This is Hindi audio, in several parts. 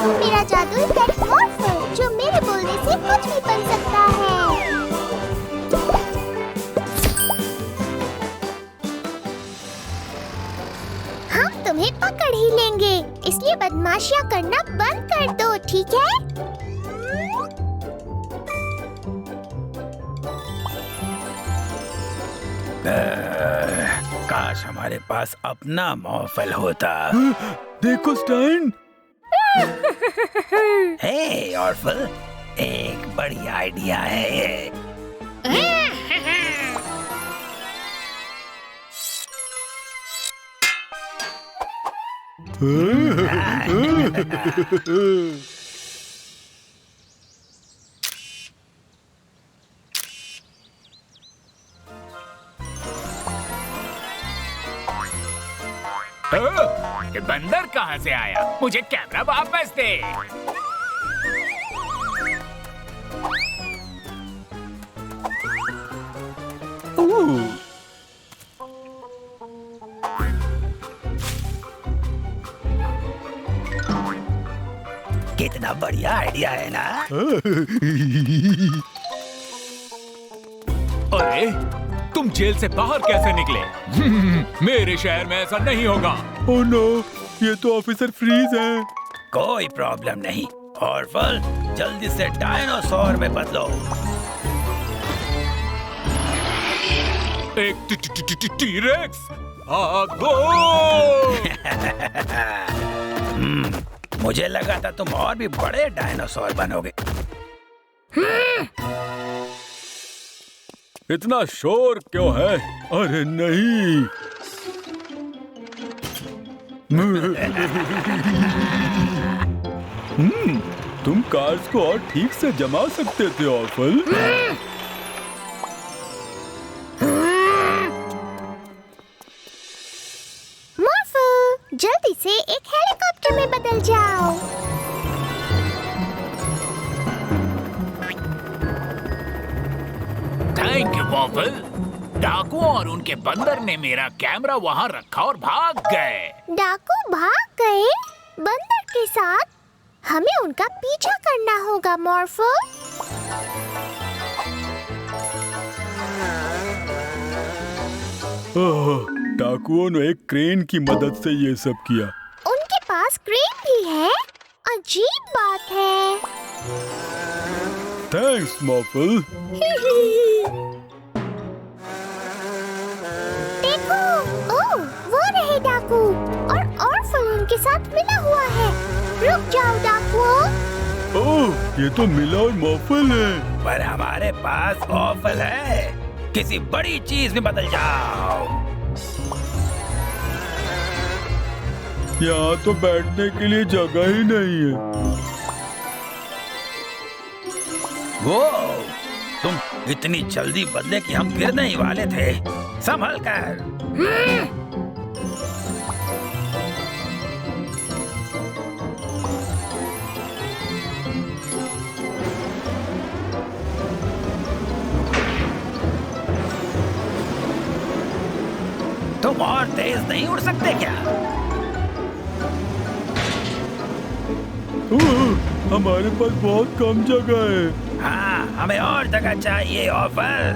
मेरा जादुई पेट मॉर्फल, जो मेरे बोलने से कुछ भी बन सकता है। हम तुम्हें पकड़ ही लेंगे, इसलिए बदमाशियाँ करना बंद कर दो, ठीक है? काश हमारे पास अपना मॉर्फल होता। देखो स्टाइन। हे ऑर्फल, एक बड़ी आइडिया है ये। ये बंदर कहाँ से आया? मुझे कैमरा वापस दे। कितना बढ़िया आइडिया है ना? अरे तुम जेल से बाहर कैसे निकले? मेरे शहर में ऐसा नहीं होगा। ओह नो, ये तो ऑफिसर फ्रीज है। कोई प्रॉब्लम नहीं ऑर्फल, जल्दी से डायनासोर में बदलो। एक टी-रेक्स भागो! मुझे लगा था तुम और भी बड़े डायनासोर बनोगे। इतना शोर क्यों है? अरे नहीं। तुम कार्स को और ठीक से जमा सकते थे ऑर्फल। मॉर्फल, जल्दी से एक हेलीकॉप्टर में बदल जाओ। Thank you Morphle. डाकू और उनके बंदर ने मेरा कैमरा वहाँ रखा और भाग गए। डाकू भाग गए? बंदर के साथ? हमें उनका पीछा करना होगा मॉर्फल। डाकुओं ने एक क्रेन की मदद से ये सब किया। उनके पास क्रेन भी है? अजीब बात है। थैंक्स मॉर्फल। देखो, ओह, वो रहे डाकू और ऑर्फल उनके साथ मिला हुआ है। रुक जाओ डाकुओं। ओह, ये तो मिला और मॉर्फल है। पर हमारे पास ऑर्फल है, किसी बड़ी चीज में बदल जाओ। यहाँ तो बैठने के लिए जगह ही नहीं है। वो तुम इतनी जल्दी बदले कि हम गिरने ही वाले थे। संभल कर। तुम और तेज नहीं उड़ सकते क्या? हमारे पास बहुत कम जगह है। हाँ, हमें और जगह चाहिए ऑफर।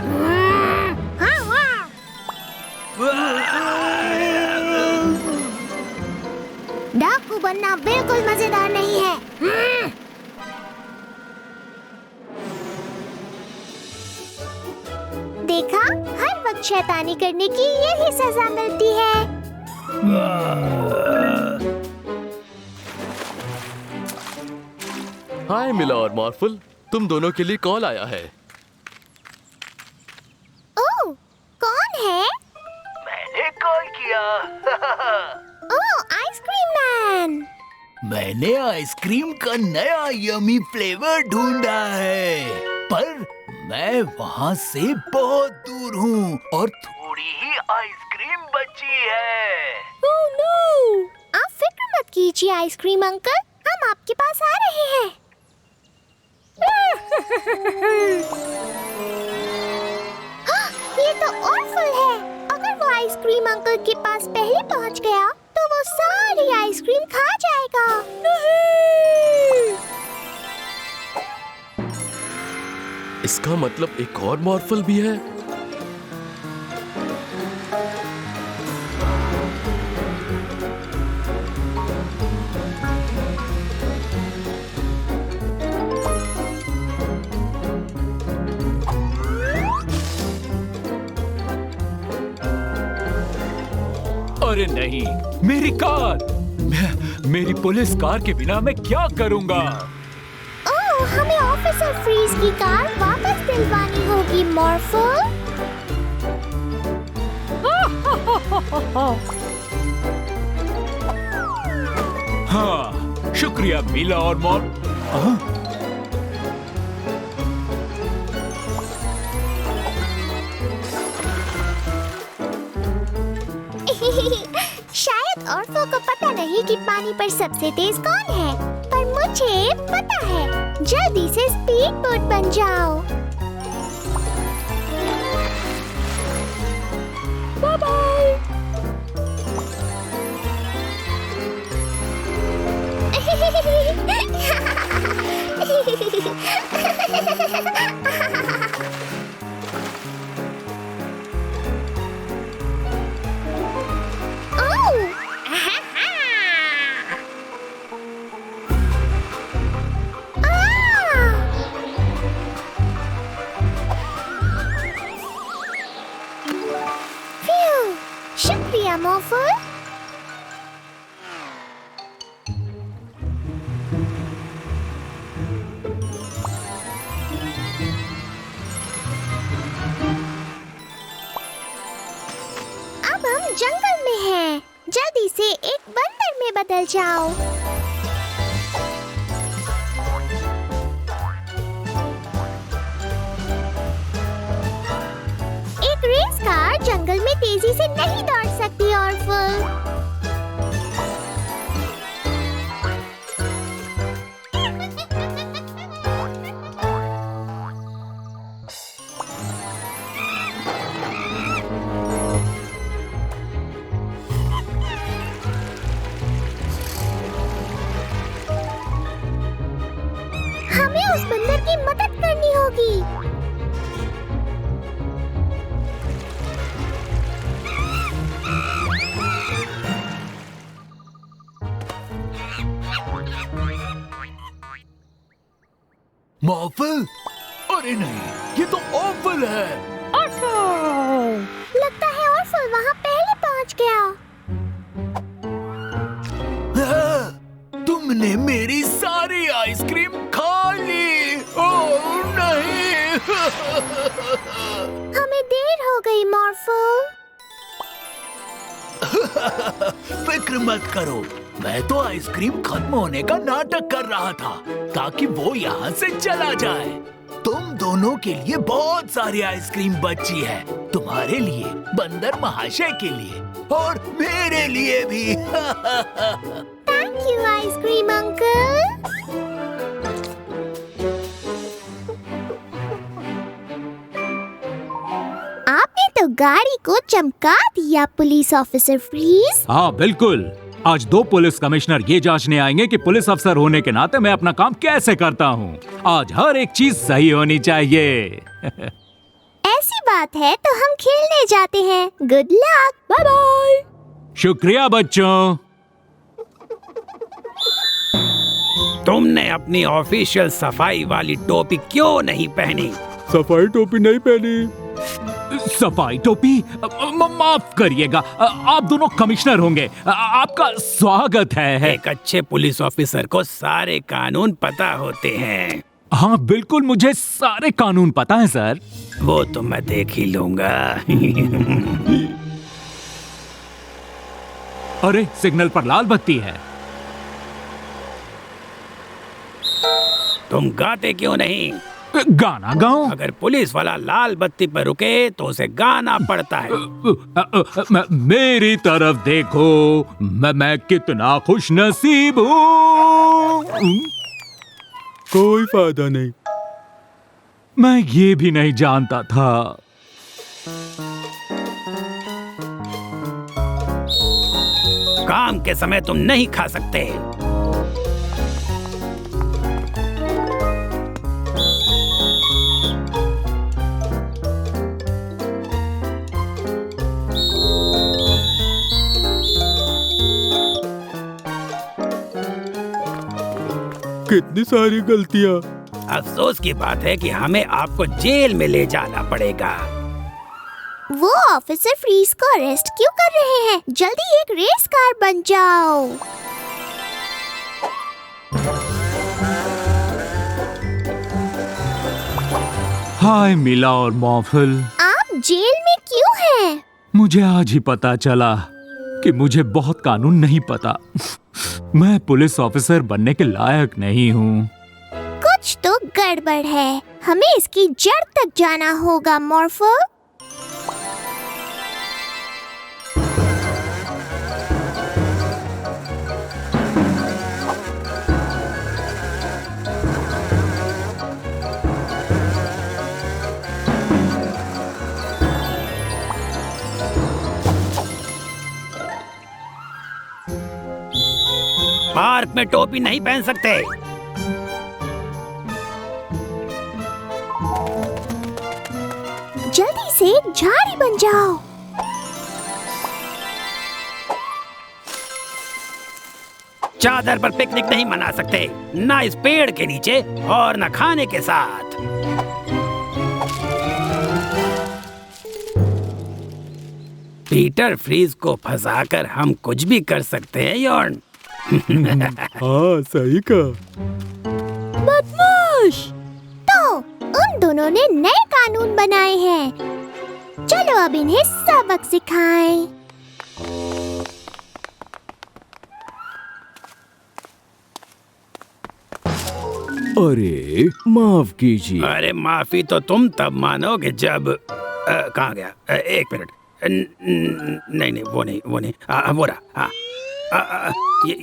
डाकू बनना बिल्कुल मजेदार नहीं है। देखा, हर वक्त शैतानी करने की यही सजा मिलती है। हाय मिला और मॉर्फल, तुम दोनों के लिए कॉल आया है। ओह, कौन है? मैंने कॉल किया। ओह, आइसक्रीम मैन। मैंने आइसक्रीम का नया यमी फ्लेवर ढूंढा है, पर मैं वहाँ से बहुत दूर हूँ और थोड़ी ही आइसक्रीम बची है। Oh no! आप फिक्र मत कीजिए आइसक्रीम अंकल, हम आपके पास आ रहे हैं। ये तो ऑर्फल है। अगर वो आइसक्रीम अंकल के पास पहले पहुंच गया तो वो सारी आइसक्रीम खा जाएगा। नहीं! इसका मतलब एक और मॉर्फल भी है। अरे नहीं, मेरी कार! मेरी पुलिस कार के बिना मैं क्या करूंगा? ओह, हमें ऑफिसर फ्रीज की कार वापस दिलवानी होगी मॉर्फल। हाँ, शुक्रिया मिला और शायद औरतों को पता नहीं कि पानी पर सबसे तेज कौन है, पर मुझे पता है। जल्दी से स्पीड बोट बन जाओ। Bye bye. शुक्रिया मॉर्फल। अब हम जंगल में हैं। जल्दी से एक बंदर में बदल जाओ। एक रेस कार जंगल में तेजी से नहीं दौड़ सकती ऑर्फल। हमें उस बंदर की मदद करनी होगी। मॉर्फल? अरे नहीं, ये तो ऑफल है। लगता है ऑर्फल वहाँ पहले पहुँच गया। तुमने मेरी सारी आइसक्रीम खा ली। ओह नहीं। हमें देर हो गई मॉर्फल। फिक्र मत करो, मैं तो आइसक्रीम खत्म होने का नाटक कर रहा था ताकि वो यहाँ से चला जाए। तुम दोनों के लिए बहुत सारी आइसक्रीम बची है, तुम्हारे लिए, बंदर महाशय के लिए और मेरे लिए भी। Thank you ice cream uncle. आपने तो गाड़ी को चमका दिया पुलिस ऑफिसर फ्रीज। हाँ बिल्कुल। आज 2 पुलिस कमिश्नर ये जांचने आएंगे कि पुलिस अफसर होने के नाते मैं अपना काम कैसे करता हूँ। आज हर एक चीज सही होनी चाहिए। ऐसी बात है तो हम खेलने जाते हैं। Good luck. Bye bye. शुक्रिया बच्चों। तुमने अपनी ऑफिशियल सफाई वाली टोपी क्यों नहीं पहनी? सफाई टोपी नहीं पहनी। सफाई टोपी? माफ करिएगा, आप दोनों कमिश्नर होंगे। आपका स्वागत है। एक अच्छे पुलिस ऑफिसर को सारे कानून पता होते हैं। हाँ बिल्कुल, मुझे सारे कानून पता है सर। वो तो मैं देख ही लूंगा। अरे सिग्नल पर लाल बत्ती है। तुम गाते क्यों नहीं? गाना गाऊं? अगर पुलिस वाला लाल बत्ती पर रुके तो उसे गाना पड़ता है। मेरी तरफ देखो, मैं कितना खुश नसीब हूँ। कोई फायदा नहीं। मैं ये भी नहीं जानता था। काम के समय तुम नहीं खा सकते। कितनी सारी गलतियाँ। अफसोस की बात है कि हमें आपको जेल में ले जाना पड़ेगा। वो ऑफिसर फ्रीज को अरेस्ट क्यों कर रहे हैं? जल्दी एक रेस कार बन जाओ। हाय मिला और मॉर्फल, आप जेल में क्यों हैं? मुझे आज ही पता चला कि मुझे बहुत कानून नहीं पता। मैं पुलिस ऑफिसर बनने के लायक नहीं हूँ। कुछ तो गड़बड़ है। हमें इसकी जड़ तक जाना होगा मॉर्फल। पार्क में टोपी नहीं पहन सकते। जल्दी से एक झाड़ी बन जाओ। चादर पर पिकनिक नहीं मना सकते, ना इस पेड़ के नीचे और ना खाने के साथ। पीटर फ्रीज को फंसाकर हम कुछ भी कर सकते हैं यॉर्न। हाँ सही कहा। बदमाश! तो उन दोनों ने नए कानून बनाए हैं। चलो अब इन्हें सबक सिखाएं। अरे माफ कीजिए। अरे माफी तो तुम तब मानोगे जब कहाँ गया? एक मिनट। नहीं वो नहीं वो रहा। ये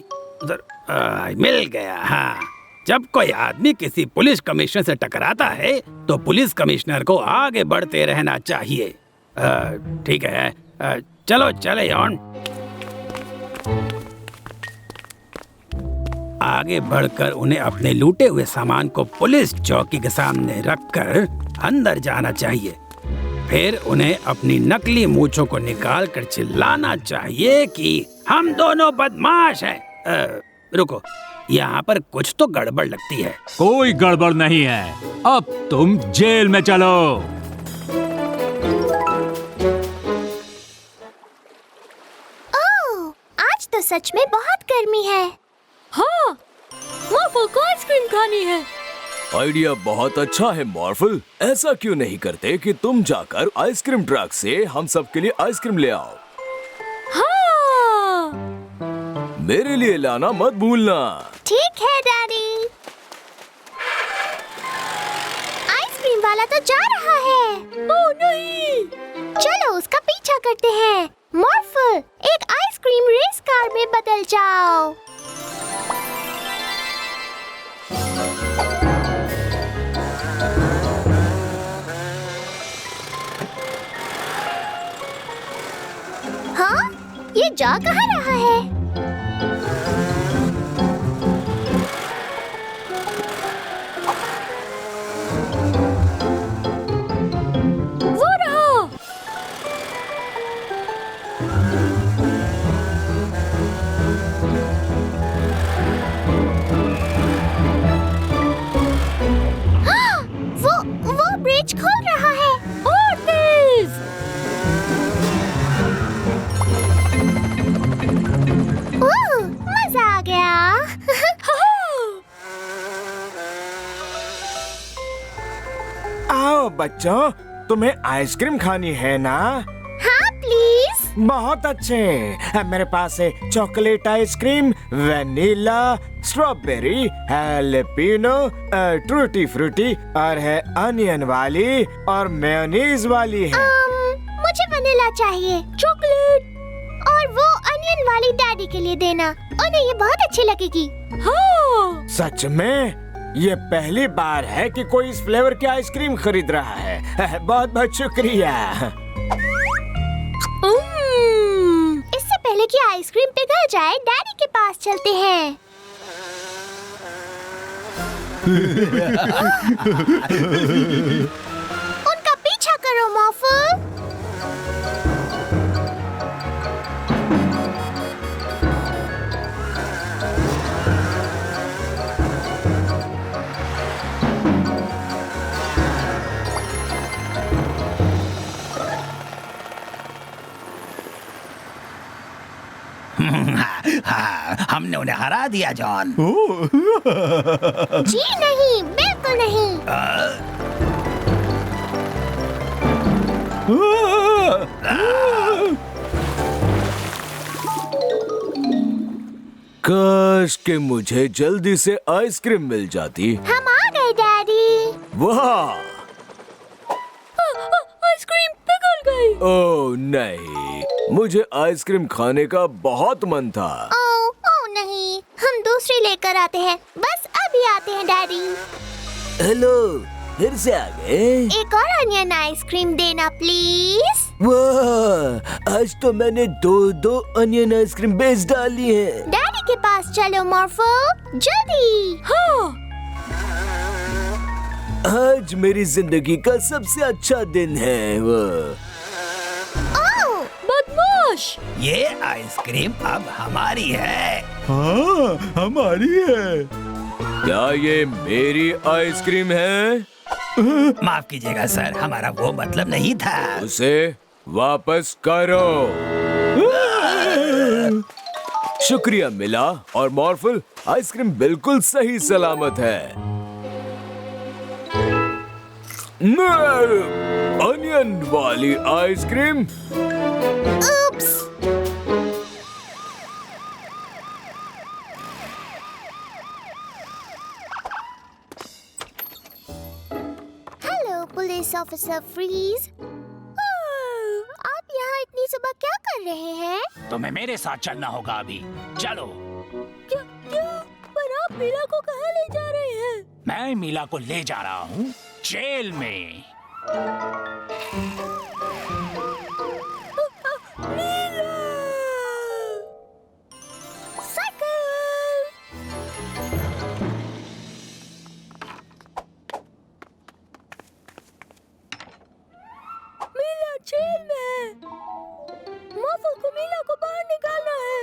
उधर मिल गया। हाँ, जब कोई आदमी किसी पुलिस कमिश्नर से टकराता है तो पुलिस कमिश्नर को आगे बढ़ते रहना चाहिए। ठीक है, चलो चले यॉन। आगे बढ़कर उन्हें अपने लूटे हुए सामान को पुलिस चौकी के सामने रखकर अंदर जाना चाहिए। फिर उन्हें अपनी नकली मूंछों को निकालकर चिल्लाना चाहिए कि हम दोनों बदमाश हैं। रुको, यहाँ पर कुछ तो गड़बड़ लगती है। कोई गड़बड़ नहीं है। अब तुम जेल में चलो। ओह, आज तो सच में बहुत गर्मी है। हाँ, मॉर्फल को आइसक्रीम खानी है। आइडिया बहुत अच्छा है मॉर्फल। ऐसा क्यों नहीं करते कि तुम जाकर आइसक्रीम ट्रक से हम सब के लिए आइसक्रीम ले आओ। हाँ। मेरे लिए लाना मत भूलना। ठीक है डैडी। आइसक्रीम वाला तो जा रहा है। ओह नहीं। चलो उसका पीछा करते हैं। मॉर्फल, एक आइसक्रीम रेस कार में बदल जाओ। हाँ, ये जा कहाँ रहा है? वो रहा। वो ब्रिज खोल रहा है। और तेज। ओह, मजा आ गया। आओ बच्चों, तुम्हें आइसक्रीम खानी है ना? हाँ प्लीज। बहुत अच्छे। मेरे पास है chocolate ice cream, vanilla, strawberry, jalapeno, ट्रूटी फ्रूटी और है अनियन वाली और मेयोनीज वाली है। मुझे वनीला चाहिए। चॉकलेट। और वो अनियन वाली डैडी के लिए देना, उन्हें ये बहुत अच्छी लगेगी। हाँ। सच में? ये पहली बार है कि कोई इस फ्लेवर की आइसक्रीम खरीद रहा है। बहुत बहुत शुक्रिया। इससे पहले कि आइसक्रीम पिघल जाए, डैडी के पास चलते हैं। उनका पीछा करो मॉर्फल। हाँ, हमने उन्हें हरा दिया जॉन। जी नहीं, बिल्कुल नहीं। काश कि मुझे जल्दी से आइसक्रीम मिल जाती। हम आ गए डैडी। वाह! आइसक्रीम पिघल गई। ओह नहीं, मुझे आइसक्रीम खाने का बहुत मन था। ओह नहीं, हम दूसरी लेकर आते हैं। बस अभी आते हैं डैडी। हेलो, फिर से आ गए। एक और अनियन आइसक्रीम देना प्लीज। वाह! आज तो मैंने दो अनियन आइसक्रीम बेच डाली है। डैडी के पास चलो मॉर्फो, जल्दी। हाँ। आज मेरी जिंदगी का सबसे अच्छा दिन है। ओह, बदमाश। ये आइसक्रीम अब हमारी है। हाँ, हमारी है। क्या ये मेरी आइसक्रीम है? माफ कीजिएगा सर, हमारा वो मतलब नहीं था। उसे वापस करो। शुक्रिया मिला और मॉर्फल, आइसक्रीम बिल्कुल सही सलामत है। अनियन वाली ice cream. Oops. Hello police officer freeze. आप यहाँ इतनी सुबह क्या कर रहे हैं? तुम्हें मेरे साथ चलना होगा अभी। चलो। क्या क्या? पर आप मीला को कहाँ ले जा रहे हैं? मैं मीला को ले जा रहा हूँ जेल में। मीला जेल में है। मॉर्फल को मीला को बाहर निकालना है।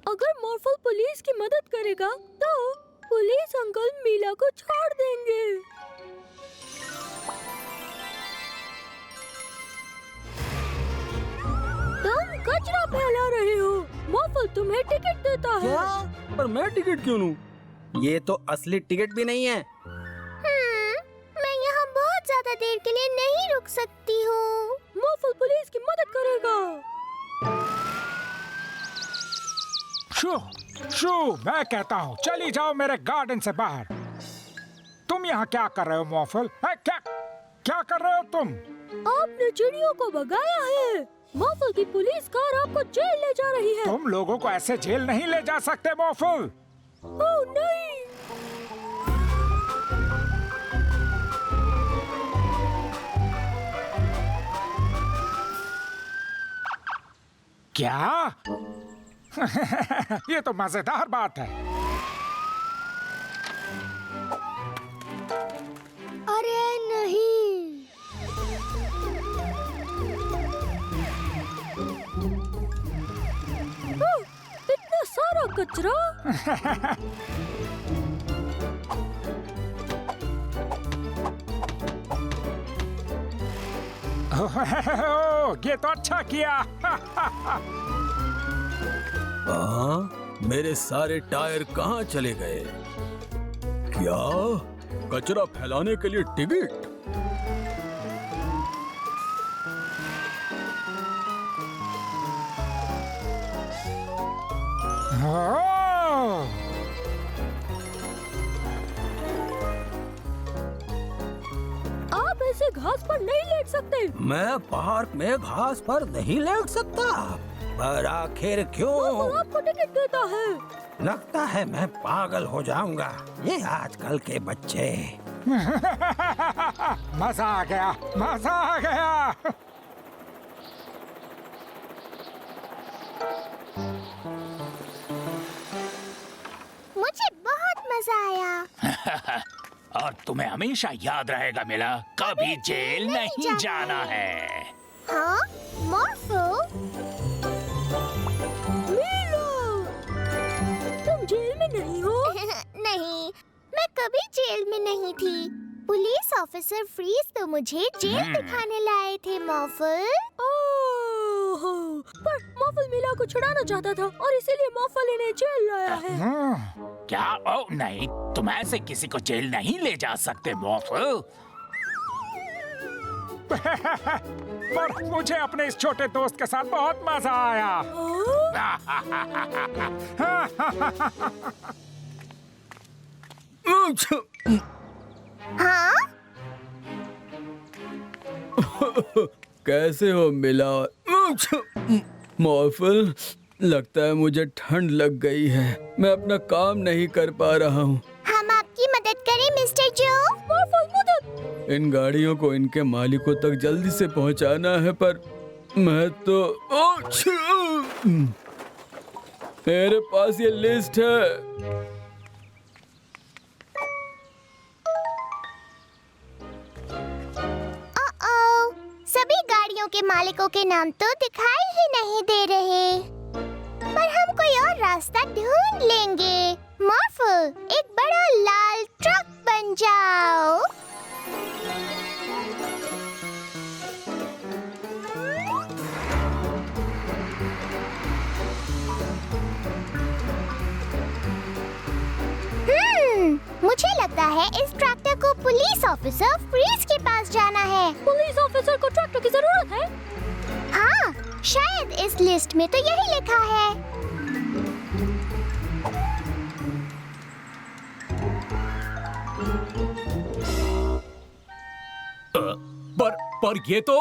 अगर मॉर्फल पुलिस की मदद करेगा तो पुलिस अंकल मीला को छोड़ देंगे। तुम कचरा फैला रहे हो। मॉर्फल तुम्हें टिकट देता है। क्या? पर मैं टिकट क्यों लूं? ये तो असली टिकट भी नहीं है। मैं यहाँ बहुत ज्यादा देर के लिए नहीं रुक सकती हूँ। मॉर्फल पुलिस की मदद करेगा। शू, मैं कहता हूँ चली जाओ मेरे गार्डन से बाहर। तुम यहाँ क्या कर रहे हो मॉर्फल? क्या कर रहे हो तुम? आपने चिड़ियों को भगाया है। मॉर्फल की पुलिस कार आपको जेल ले जा रही है। तुम लोगों को ऐसे जेल नहीं ले जा सकते मॉर्फल। ओह नहीं। क्या? ये तो मजेदार बात है। अरे नहीं। इतना सारा कचरा। ये तो अच्छा किया। मेरे सारे टायर कहाँ चले गए? क्या कचरा फैलाने के लिए टिकट? आप ऐसे घास पर नहीं लेट सकते। मैं पार्क में घास पर नहीं लेट सकता। पर आखिर क्यों? मॉर्फल आपको टिकट देता है। लगता है मैं पागल हो जाऊंगा। ये आजकल के बच्चे। मजा आ गया, मजा आ गया। मुझे बहुत मजा आया। और तुम्हें हमेशा याद रहेगा मिला, कभी जेल नहीं जाना है। हाँ मॉर्फो। तुम जेल में नहीं हो। नहीं, मैं कभी जेल में नहीं थी। पुलिस ऑफिसर फ्रीज तो मुझे जेल दिखाने लाए थे मॉर्फल। पर मॉर्फल मीला को छुड़ाना चाहता था और इसीलिए मॉर्फल इन्हें जेल लाया है। क्या? ओ नहीं, तुम ऐसे किसी को जेल नहीं ले जा सकते मॉर्फल। पर मुझे अपने इस छोटे दोस्त के साथ बहुत मजा आया। हाँ? कैसे हो मिला? मॉर्फल, लगता है मुझे ठंड लग गई है। मैं अपना काम नहीं कर पा रहा हूँ। हम आपकी मदद करें मिस्टर जो? मॉर्फल मदद। इन गाड़ियों को इनके मालिकों तक जल्दी से पहुँचाना है, पर मैं तो मेरे पास ये लिस्ट है। सभी गाड़ियों के मालिकों के नाम तो दिखाई ही नहीं दे रहे, पर हम कोई और रास्ता ढूंढ लेंगे। मॉर्फल, एक बड़ा लाल ट्रक बन जाओ। मुझे लगता है इस ट्रैक्टर को पुलिस ऑफिसर फ्रीज के पास जाना है। पुलिस ऑफिसर को ट्रैक्टर की जरूरत है? हाँ, शायद इस लिस्ट में तो यही लिखा है। पर ये तो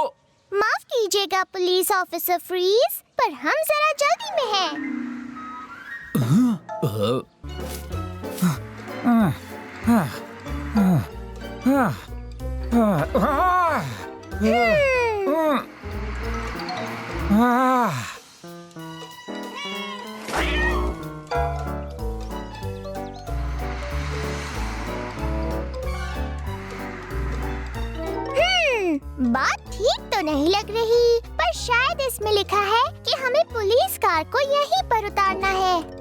माफ कीजिएगा पुलिस ऑफिसर फ्रीज, पर हम जरा जल्दी में हैं। बात ठीक तो नहीं लग रही, पर शायद इसमें लिखा है कि हमें पुलिस कार को यहीं पर उतारना है।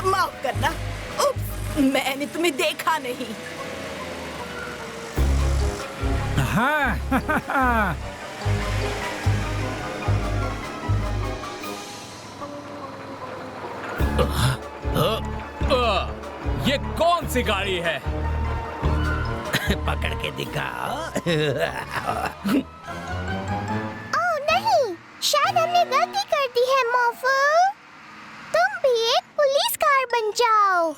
माफ करना, मैंने तुम्हें देखा नहीं। ये कौन सी गाड़ी है? पकड़ के दिखाओ। ओह नहीं, शायद हमने गलती कर दी है मॉर्फल। तुम भी एक पुलिस कार बन जाओ।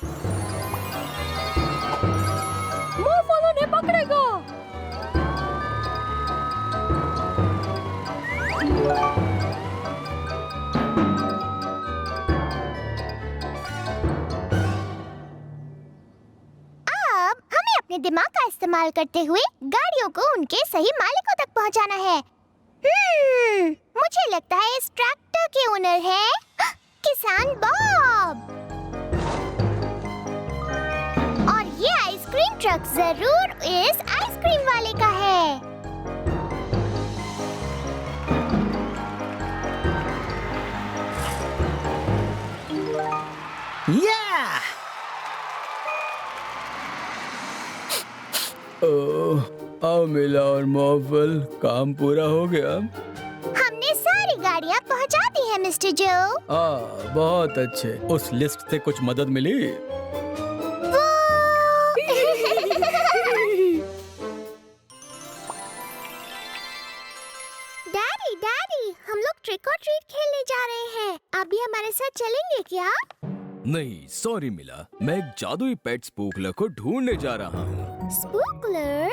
मॉर्फल उन्हें पकड़ेगा। अब हमें अपने दिमाग का इस्तेमाल करते हुए गाड़ियों को उनके सही मालिकों तक पहुंचाना है। मुझे लगता है इस ट्रैक्टर के ओनर है किसान बॉब, और ये आइसक्रीम ट्रक जरूर इस आइसक्रीम वाले का है। आओ मिला और मॉर्फल, काम पूरा हो गया। हमने सारी गाड़ियाँ पहुँचा दी हैं मिस्टर जो। बहुत अच्छे। उस लिस्ट से कुछ मदद मिली? डैडी डैडी, हम लोग ट्रिक और ट्रीट खेलने जा रहे हैं। आप भी हमारे साथ चलेंगे क्या? नहीं सॉरी मिला, मैं एक जादुई पेट स्पूकलर को ढूंढने जा रहा हूँ। स्पूकलर?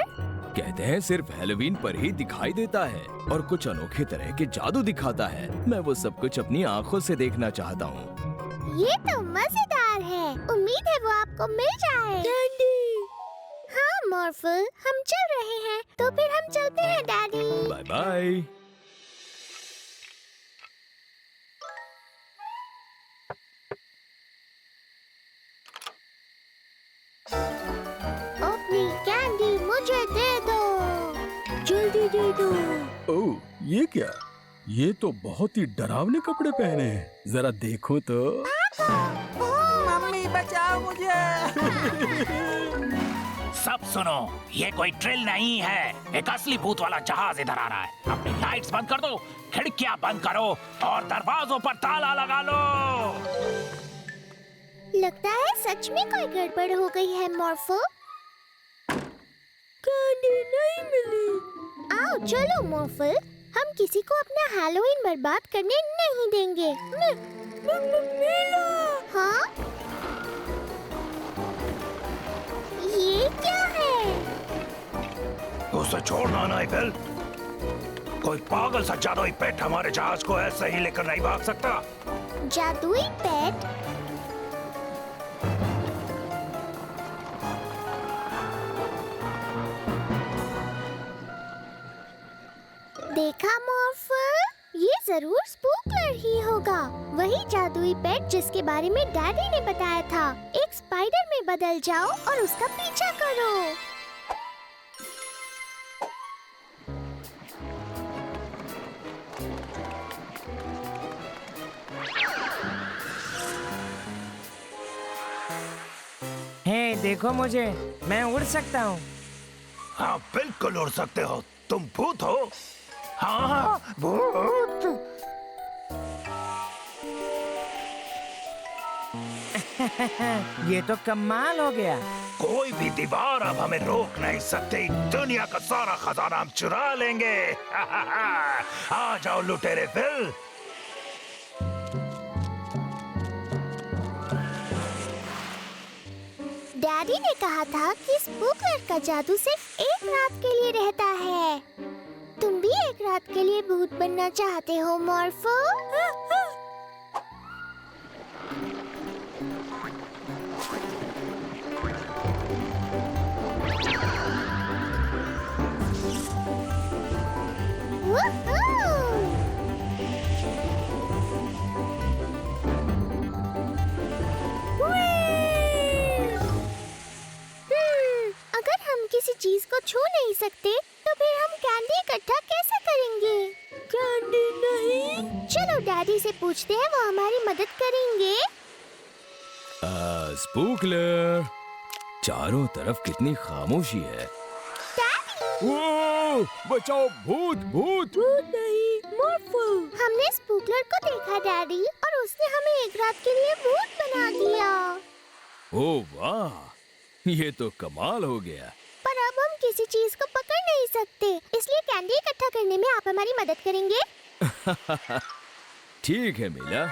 कहते हैं सिर्फ हैलोवीन पर ही दिखाई देता है और कुछ अनोखे तरह के जादू दिखाता है। मैं वो सब कुछ अपनी आँखों से देखना चाहता हूँ। ये तो मजेदार है। उम्मीद है वो आपको मिल जाए। डैडी। हाँ मॉर्फल, हम चल रहे हैं, तो फिर हम चलते हैं डैडी। Bye bye. दो। ओह, ये क्या? ये तो बहुत ही डरावने कपड़े पहने हैं। जरा देखो तो। मम्मी बचाओ मुझे। सब सुनो, ये कोई ड्रिल नहीं है। एक असली भूत वाला जहाज इधर आ रहा है। अपनी लाइट्स बंद कर दो, खिड़कियां बंद करो और दरवाजों पर ताला लगा लो। लगता है सच में कोई गड़बड़ हो गई है मॉर्फो। कैंडी नहीं मिली। आओ चलो मॉर्फल, हम किसी को अपना हैलोवीन बर्बाद करने नहीं देंगे। मीला। हाँ? ये क्या है? उसे छोड़ना नाइफेल। कोई पागल सा जादुई पेट हमारे जहाज को ऐसे ही लेकर नहीं भाग सकता। जादुई पेट? देखा मॉर्फल, ये जरूर स्पूकलर ही होगा। वही जादुई पेट जिसके बारे में डैडी ने बताया था। एक स्पाइडर में बदल जाओ और उसका पीछा करो। हे देखो मुझे, मैं उड़ सकता हूँ। हाँ बिल्कुल उड़ सकते हो। तुम भूत हो। हाँ भूत। ये तो कमाल हो गया। कोई भी दीवार अब हमें रोक नहीं सकती। दुनिया का सारा खजाना हम चुरा लेंगे। आ जाओ लुटेरे फिल। डैडी ने कहा था कि स्पूकलर का जादू सिर्फ एक रात के लिए रहता है। तुम भी एक रात के लिए भूत बनना चाहते हो मॉर्फो? अगर हम किसी चीज को छू नहीं सकते तो फिर हम कैंडी इकट्ठा कैसे करेंगे? कैंडी नहीं। चलो डैडी से पूछते हैं, वो हमारी मदद करेंगे। स्पूकलर, चारों तरफ कितनी खामोशी है। ओह, बचाओ, भूत भूत। भूत नहीं, मॉर्फो। हमने स्पूकलर को देखा डैडी, और उसने हमें एक रात के लिए भूत बना दिया। ओह वाह, ये तो कमाल हो गया। पर अब हम किसी चीज को पकड़ नहीं सकते, इसलिए कैंडी इकट्ठा करने में आप हमारी मदद करेंगे? ठीक है मीला।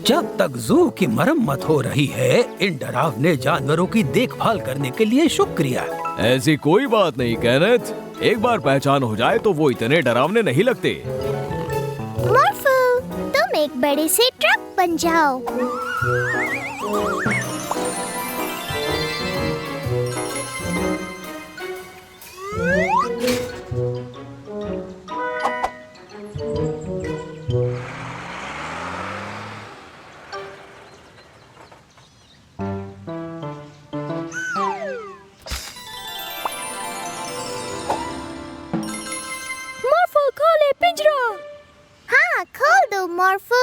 जब तक जू की मरम्मत हो रही है, इन डरावने जानवरों की देखभाल करने के लिए शुक्रिया। ऐसी कोई बात नहीं केनेथ, एक बार पहचान हो जाए तो वो इतने डरावने नहीं लगते। मॉर्फो, तुम एक बड़े से ट्रक बन जाओ। हाँ, खोल दो मॉर्फो।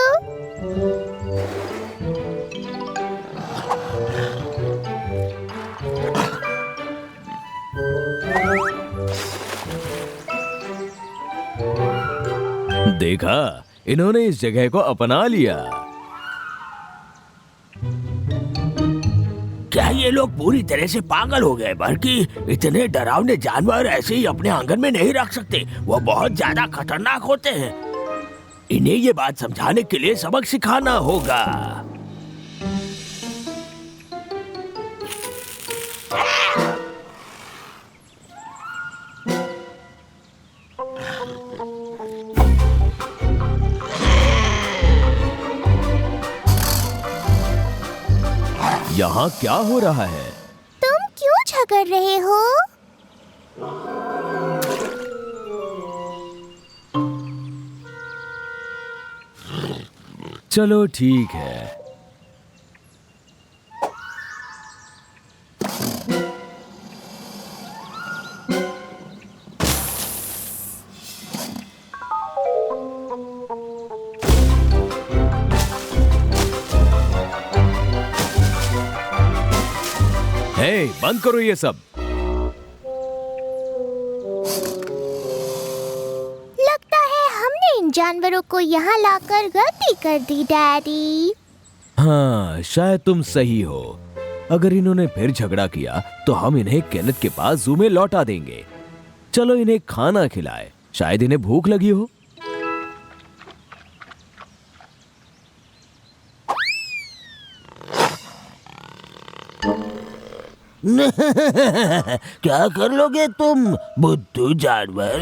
देखा, इन्होंने इस जगह को अपना लिया। क्या ये लोग पूरी तरह से पागल हो गए? बल्कि इतने डरावने जानवर ऐसे ही अपने आंगन में नहीं रख सकते, वो बहुत ज्यादा खतरनाक होते हैं। इन्हें ये बात समझाने के लिए सबक सिखाना होगा। यहाँ क्या हो रहा है? तुम क्यों झगड़ रहे हो? चलो ठीक है। हे, बंद करो ये सब। लगता है हमने इन जानवरों को यहाँ लाकर गलती कर दी, डैडी। हाँ, शायद तुम सही हो। अगर इन्होंने फिर झगड़ा किया तो हम इन्हें केनेथ के पास जू में लौटा देंगे। चलो इन्हें खाना खिलाए, शायद इन्हें भूख लगी हो। क्या कर लोगे तुम, बुद्धू जानवर?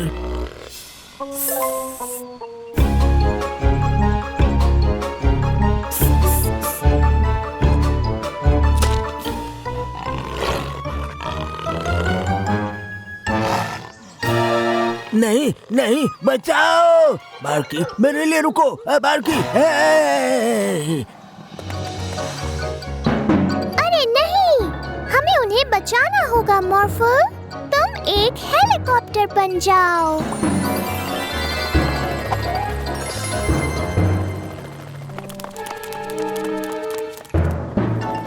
नहीं नहीं, बचाओ! बार्की, मेरे लिए रुको। बार्की, अरे नहीं, हमें उन्हें बचाना होगा मॉर्फल। तुम एक हेलीकॉप्टर बन जाओ।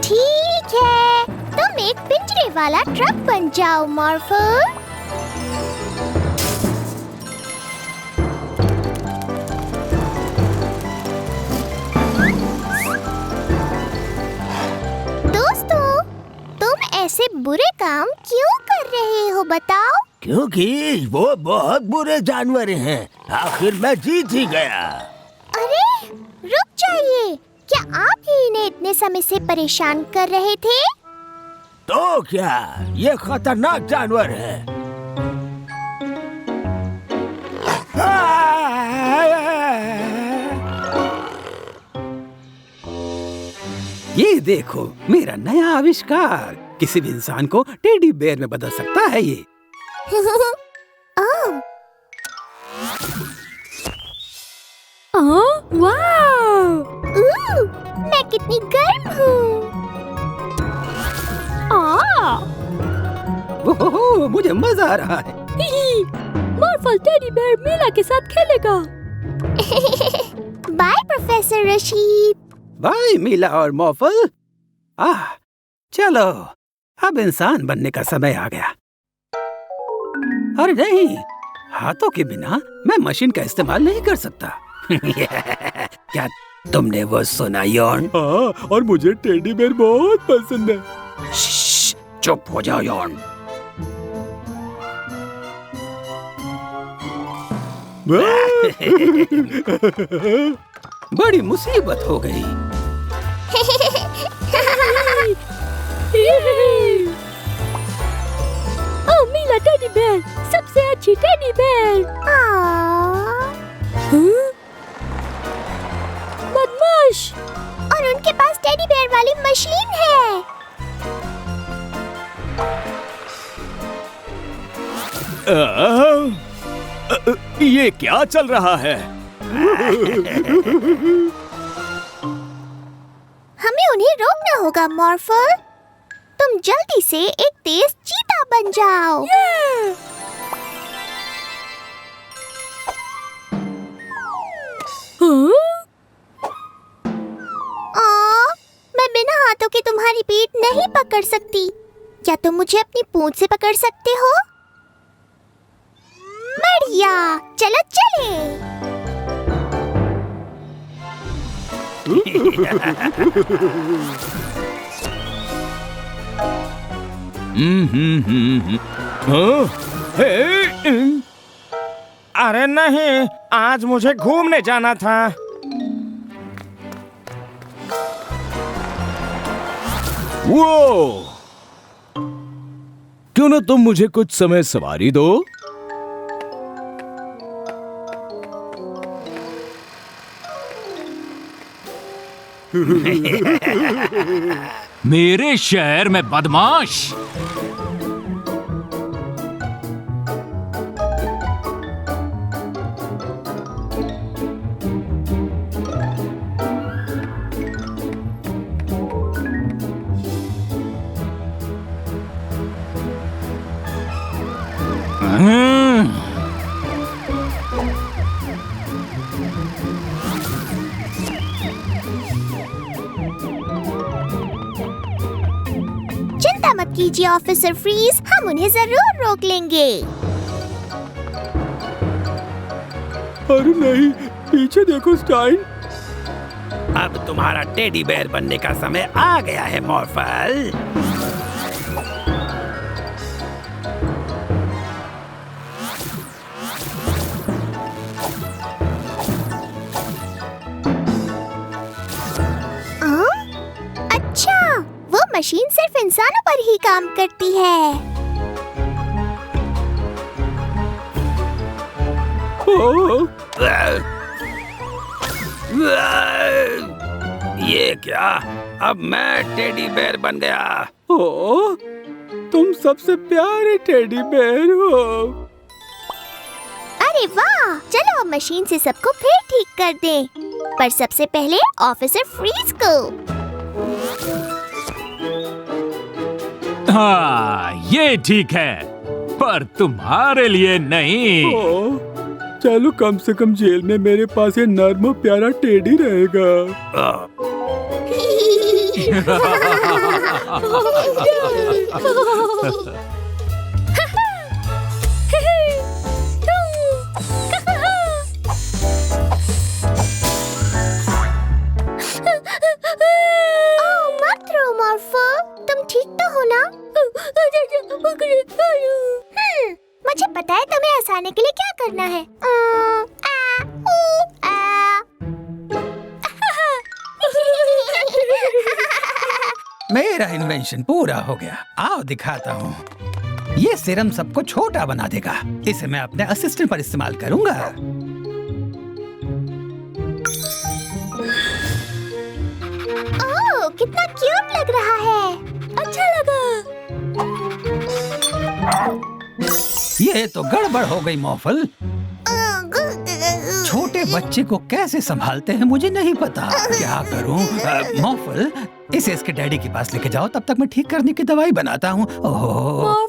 ठीक है, तुम एक पिंजरे वाला ट्रक बन जाओ मॉर्फल। ऐसे बुरे काम क्यों कर रहे हो बताओ? क्योंकि वो बहुत बुरे जानवर हैं। आखिर मैं जीत ही गया। अरे रुक जाइए, क्या आप ही इन्हें इतने समय से परेशान कर रहे थे? तो क्या, ये खतरनाक जानवर है। ये देखो, मेरा नया आविष्कार किसी भी इंसान को टेडी बेयर में बदल सकता है ये। वाह! मैं कितनी गर्म हूँ। ओहो, मुझे मजा आ रहा है। मॉर्फल टेडी बेयर मीला के साथ खेलेगा। By professor Rashid. बाय मीला और मॉर्फल। चलो, अब इंसान बनने का समय आ गया। अरे नहीं, हाथों के बिना मैं मशीन का इस्तेमाल नहीं कर सकता। क्या तुमने वो सुना यॉर्न? हाँ, और मुझे टेडी बेयर बहुत पसंद है। चुप हो जाओ यॉर्न। बड़ी मुसीबत हो गई। ओह मीला टेडी बेयर, सबसे अच्छी टेडी बेयर। बदमाश! और उनके पास टेडी बेयर वाली मशीन है। ये क्या चल रहा है? हमें उन्हें रोकना होगा मॉर्फल। तुम जल्दी से एक तेज चीता बन जाओ। मैं बिना हाथों के तुम्हारी पीठ नहीं पकड़ सकती। क्या तुम मुझे अपनी पूंछ से पकड़ सकते हो? बढ़िया, चलो चले। अरे नहीं, आज मुझे घूमने जाना था। वो क्यों ना तुम मुझे कुछ समय सवारी दो। मेरे शहर में बदमाश। चिंता मत कीजिए ऑफिसर फ्रीज, हम उन्हें जरूर रोक लेंगे। अरे नहीं, पीछे देखो स्टाइन। अब तुम्हारा टेडी बेयर बनने का समय आ गया है मॉर्फल। अच्छा, वो मशीन सिर्फ इंसानों पर ही काम करती है। ये क्या? अब मैं टेडी बेयर बन गया। ओ, तुम सबसे प्यारे टेडी बेयर हो। अरे वाह, चलो अब मशीन से सबको फिर ठीक कर दें। पर सबसे पहले ऑफिसर फ्रीज को। हाँ, ये ठीक है, पर तुम्हारे लिए नहीं। ओ, चलो कम से कम जेल में मेरे पास ये नर्म और प्यारा टेडी रहेगा। मत रो मॉर्फो, तुम ठीक तो हो ना? मुझे पता है तुम्हें हंसाने के लिए क्या करना है। मेरा इन्वेंशन पूरा हो गया। आओ दिखाता हूँ। ये सीरम सबको छोटा बना देगा। इसे मैं अपने असिस्टेंट पर इस्तेमाल करूंगा। ओह, कितना क्यूट लग रहा है। अच्छा लगा। ये तो गड़बड़ हो गई मॉर्फल। छोटे बच्चे को कैसे संभालते हैं मुझे नहीं पता। क्या करूं? मॉर्फल, इसे इसके डैडी के पास लेके जाओ, तब तक मैं ठीक करने की दवाई बनाता हूँ। ओह,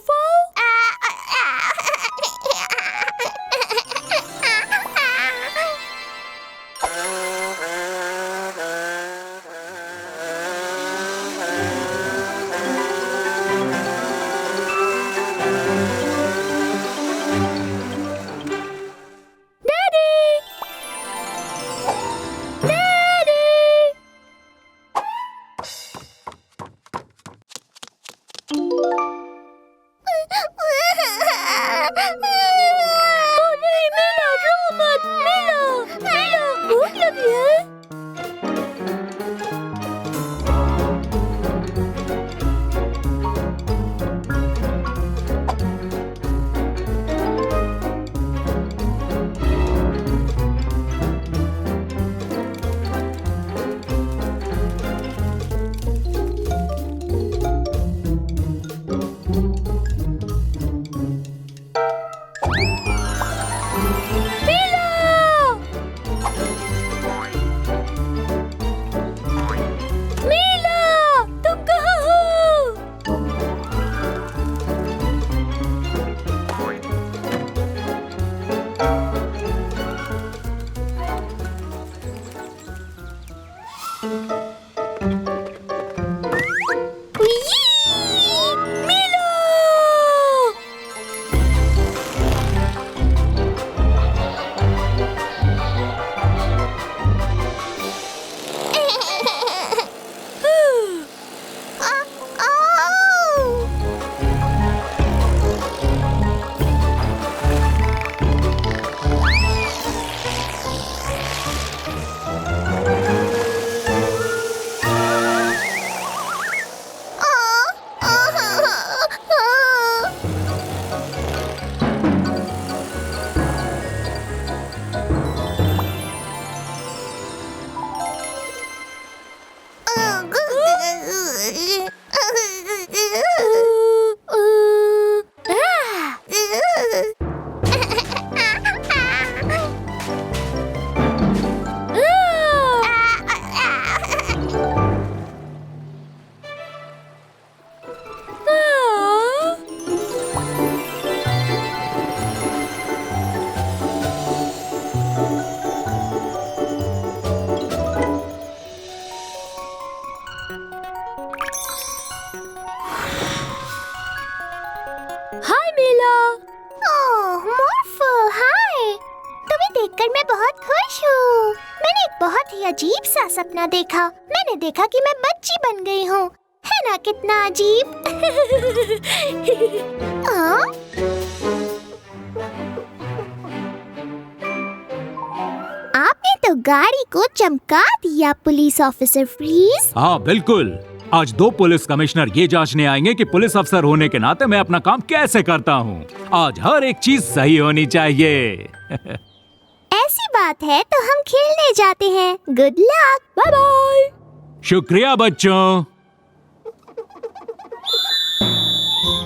देखकर मैं बहुत खुश हूँ। मैंने एक बहुत ही अजीब सा सपना देखा। मैंने देखा कि मैं बच्ची बन गई हूँ। है ना कितना अजीब? आपने तो गाड़ी को चमका दिया पुलिस ऑफिसर फ्रीज। हाँ बिल्कुल। आज 2 पुलिस कमिश्नर ये जांचने आएंगे कि पुलिस अफसर होने के नाते मैं अपना काम कैसे करता हूँ। आज हर एक चीज सही होनी चाहिए। ऐसी बात है तो हम खेलने जाते हैं। Good luck, bye bye. शुक्रिया बच्चों।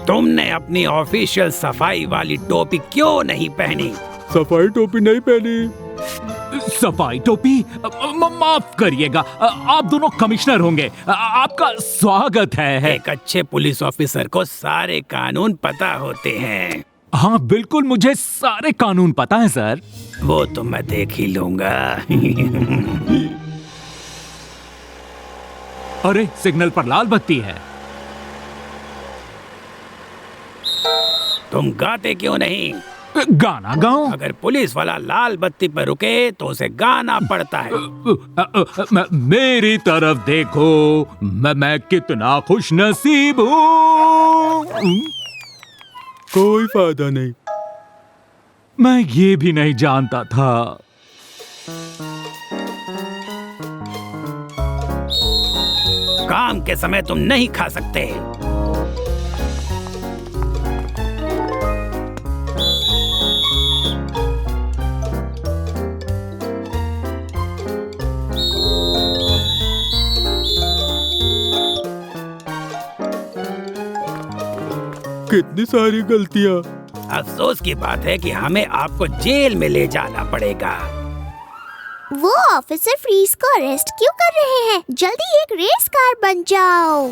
तुमने अपनी ऑफिशियल सफाई वाली टोपी क्यों नहीं पहनी? सफाई टोपी नहीं पहनी। सफाई टोपी? माफ करिएगा, आप दोनों कमिश्नर होंगे। आपका स्वागत है। एक अच्छे पुलिस ऑफिसर को सारे कानून पता होते हैं। हाँ बिल्कुल, मुझे सारे कानून पता है सर। वो तो मैं देख ही लूंगा। अरे सिग्नल पर लाल बत्ती है। तुम गाते क्यों नहीं? गाना गाऊं? अगर पुलिस वाला लाल बत्ती पर रुके तो उसे गाना पड़ता है। मेरी तरफ देखो, मैं कितना खुश नसीब हूँ। कोई फायदा नहीं। मैं ये भी नहीं जानता था। काम के समय तुम नहीं खा सकते। कितनी सारी गलतियाँ। अफसोस की बात है कि हमें आपको जेल में ले जाना पड़ेगा। वो ऑफिसर फ्रीज को अरेस्ट क्यों कर रहे हैं? जल्दी एक रेस कार बन जाओ।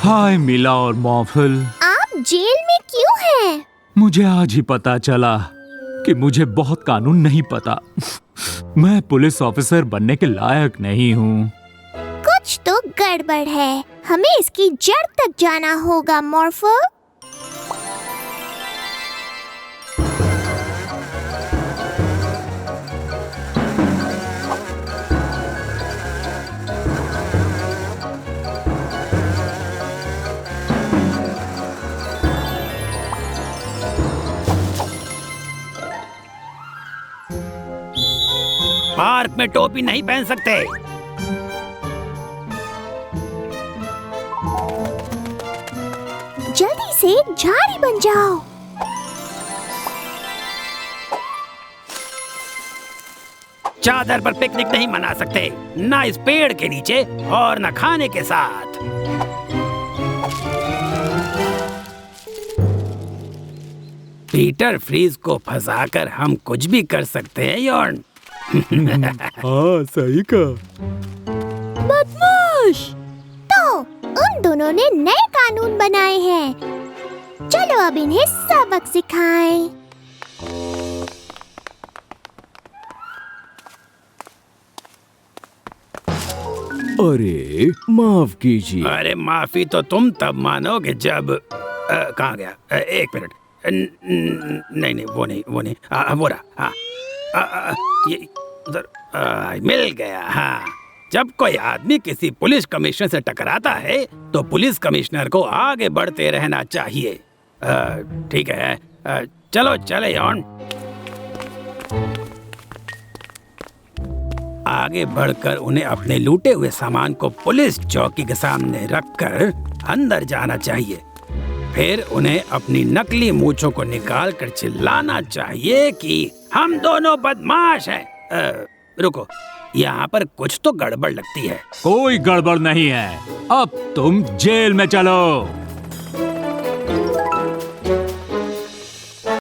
हाय मिला और मॉर्फल। आप जेल में क्यों हैं? मुझे आज ही पता चला कि मुझे बहुत कानून नहीं पता। मैं पुलिस ऑफिसर बनने के लायक नहीं हूँ। कुछ तो गड़बड़ है। हमें इसकी जड़ तक जाना होगा मॉर्फल। पार्क में टोपी नहीं पहन सकते। जल्दी से एक झाड़ी बन जाओ। चादर पर पिकनिक नहीं मना सकते, ना इस पेड़ के नीचे और ना खाने के साथ। पीटर फ्रीज को फंसाकर हम कुछ भी कर सकते हैं यॉर्न। हाँ सही कहा। बदमाश! तो उन दोनों ने नए कानून बनाए हैं। चलो अब इन्हें सबक सिखाएं। अरे माफ कीजिए। अरे माफी तो तुम तब मानोगे जब कहाँ गया? एक मिनट। नहीं वो नहीं वो रहा। हाँ ये उधर मिल गया। हाँ, जब कोई आदमी किसी पुलिस कमिश्नर से टकराता है तो पुलिस कमिश्नर को आगे बढ़ते रहना चाहिए। ठीक है, चलो चले यॉन। आगे बढ़कर उन्हें अपने लूटे हुए सामान को पुलिस चौकी के सामने रखकर अंदर जाना चाहिए। फिर उन्हें अपनी नकली मूंछों को निकालकर चिल्लाना चाहिए कि हम दोनों बदमाश हैं। रुको, यहाँ पर कुछ तो गड़बड़ लगती है। कोई गड़बड़ नहीं है। अब तुम जेल में चलो।